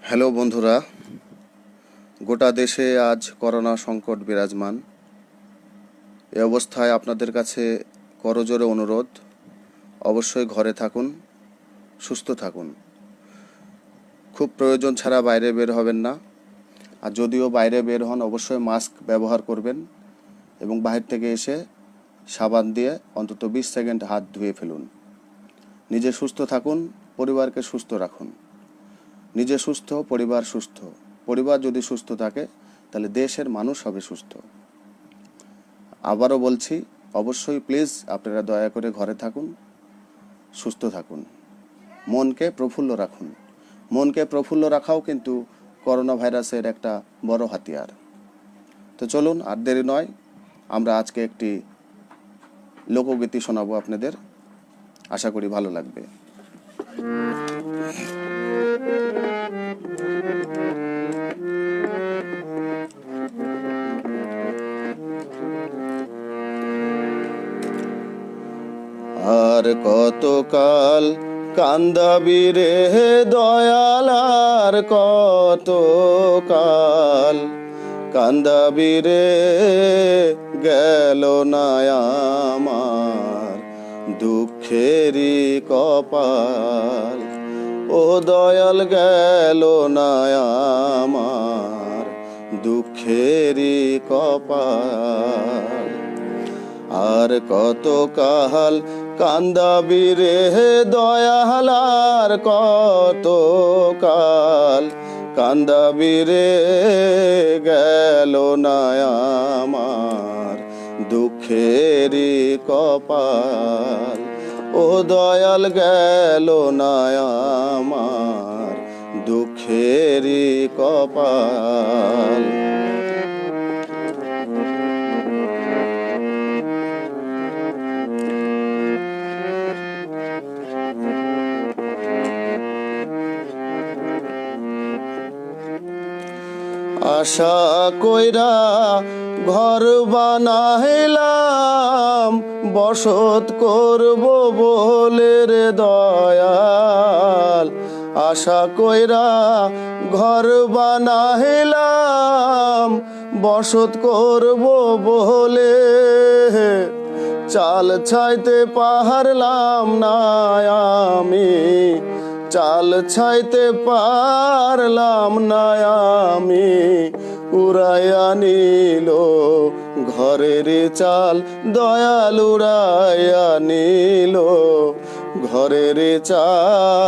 Hello বন্ধুরা, গোটা দেশে আজ করোনা সংকট বিরাজমান। এ অবস্থায় আপনাদের কাছে করজোরে অনুরোধ, অবশ্যই ঘরে থাকুন, সুস্থ থাকুন। খুব প্রয়োজন ছাড়া বাইরে বের হবেন না। আর যদিও বাইরে বের হন, অবশ্যই মাস্ক ব্যবহার করবেন এবং বাহির থেকে এসে সাবান দিয়ে অন্তত 20 সেকেন্ড হাত ধুয়ে ফেলুন। নিজে সুস্থ থাকুন, পরিবারকে সুস্থ রাখুন। নিজে সুস্থ, পরিবার সুস্থ। পরিবার যদি সুস্থ থাকে তাহলে দেশের মানুষ হবে সুস্থ। আবারও বলছি, অবশ্যই প্লিজ আপনারা দয়া করে ঘরে থাকুন, সুস্থ থাকুন, মনকে প্রফুল্ল রাখুন। মনকে প্রফুল্ল রাখাও কিন্তু করোনা ভাইরাসের একটা বড় হাতিয়ার। তো চলুন, আর দেরি নয়, আমরা আজকে একটি লোকগীতি শোনাবো আপনাদের। আশা করি ভালো লাগবে। আর কতকাল কান্দাবি রে দয়াল, আর কতকাল কান্দাবি রে, গেল না আমার দুঃখেরই কপাল। ও দয়াল, গেল না আমার দুঃখেরই কপাল। আর কতকাল কান্দাবি রে দয়াল, আর কতকাল কান্দাবি রে, গেল না আমার দুঃখেরই কপাল। ও দয়াল, গেল না আমার দুঃখেরই কপাল। আশা কইরা ঘর বানাইলাম, বসত করব বলে রে দয়াল। আশা কইরা ঘর বানাইলাম, বসত করব বলে, চাল ছাইতে পারলাম না আমি, চাল ছাইতে পারলাম না আমি। উড়াইয়া নিল ঘরের চাল দয়াল, উড়াইয়া নিল ঘরের চাল।